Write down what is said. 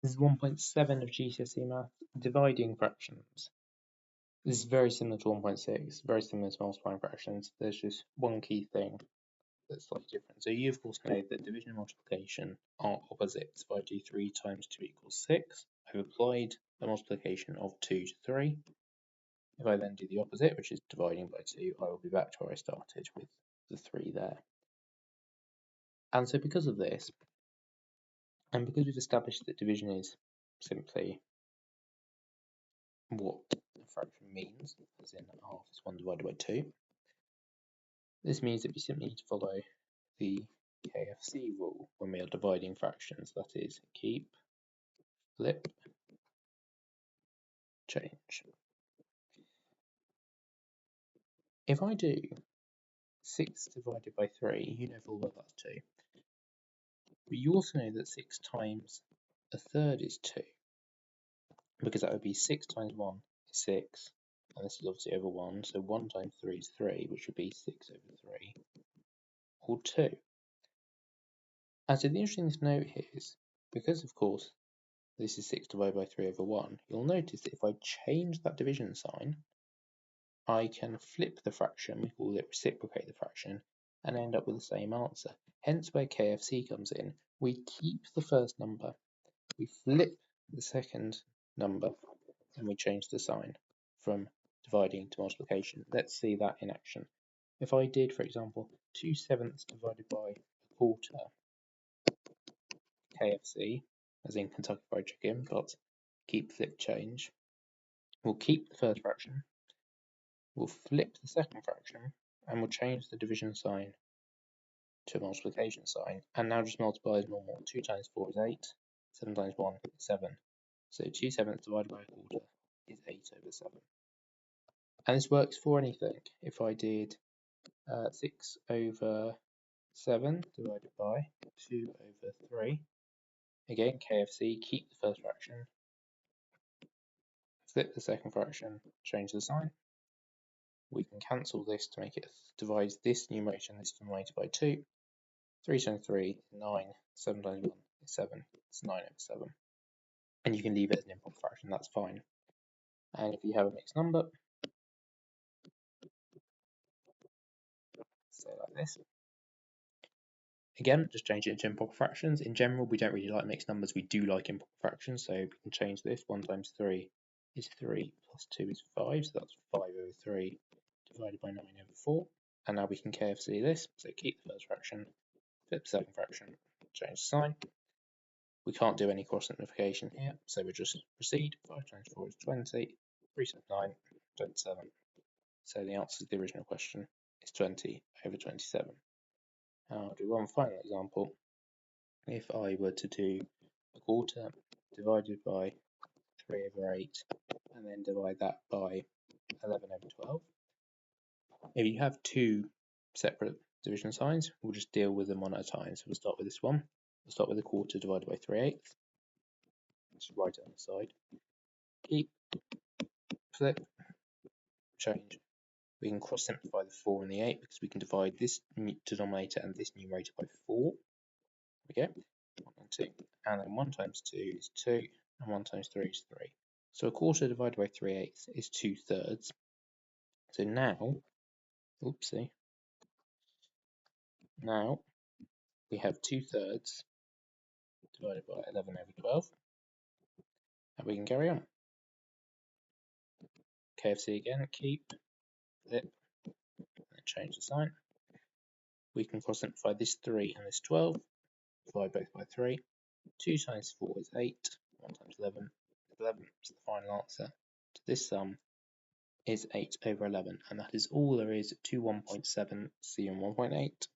This is 1.7 of GCSE Math, dividing fractions. This is very similar to 1.6, very similar to multiplying fractions. There's just one key thing that's slightly different. So you of course know that division and multiplication are opposites. If I do 3 times 2 equals 6, I've applied a multiplication of 2 to 3. If I then do the opposite, which is dividing by 2, I will be back to where I started with the 3 there. And so because of this, and because we've established that division is simply what a fraction means, as in half is 1 divided by 2, this means that we simply need to follow the KFC rule when we are dividing fractions, that is, keep, flip, change. If I do 6 divided by 3, you know full well that's 2. But you also know that 6 times a third is 2, because that would be 6 times 1 is 6, and this is obviously over 1, so 1 times 3 is 3, which would be 6 over 3, or 2. And so the interesting thing to note here is, because of course this is 6 divided by 3 over 1, you'll notice that if I change that division sign, I can flip the fraction, we call it reciprocate the fraction, and end up with the same answer. Hence where KFC comes in. We keep the first number, we flip the second number, and we change the sign from dividing to multiplication. Let's see that in action. If I did, for example, 2/7 divided by a quarter, KFC, as in Kentucky Fried Chicken, but keep, flip, change. We'll keep the first fraction, we'll flip the second fraction, and we'll change the division sign to a multiplication sign, and now just multiply as normal. 2 times 4 is 8, 7 times 1 is 7. So 2/7 divided by a quarter is 8 over 7. And this works for anything. If I did 6 over 7 divided by 2 over 3, again, KFC, keep the first fraction, flip the second fraction, change the sign. We can cancel this to make it divide this numerator and this numerator by 2. 3 times 3 is 9, 7 times 1 is 7, it's 9 over 7. And you can leave it as an improper fraction, that's fine. And if you have a mixed number, say like this. Again, just change it to improper fractions. In general, we don't really like mixed numbers, we do like improper fractions, so we can change this. 1 times 3 is 3, plus 2 is 5, so that's 5 over 3 divided by 9 over 4. And now we can KFC this, so keep the first fraction, flip the second fraction, change the sign. We can't do any cross simplification here, so we'll just proceed. 5 times 4 is 20, 3 times 9, 27. So the answer to the original question is 20 over 27. Now I'll do one final example. If I were to do a quarter divided by 3 over 8, and then divide that by 11 over 12. If you have two separate division signs, we'll just deal with them one at a time. So we'll start with this one. We'll start with a quarter divided by 3/8. Just write it on the side. Keep, flip, change. We can cross simplify the 4 and the 8 because we can divide this denominator and this numerator by 4. Okay, 1 and 2. And then 1 times 2 is 2, and 1 times 3 is 3. So a quarter divided by 3/8 is 2/3. So now, oopsie, now we have 2/3 divided by 11 over 12, and we can carry on. KFC again, keep, flip, and change the sign. We can cross simplify this 3 and this 12, divide both by 3. 2 times 4 is 8, 1 times 11 is 11, so the final answer to this sum is 8 over 11, and that is all there is to 1.7 C and 1.8.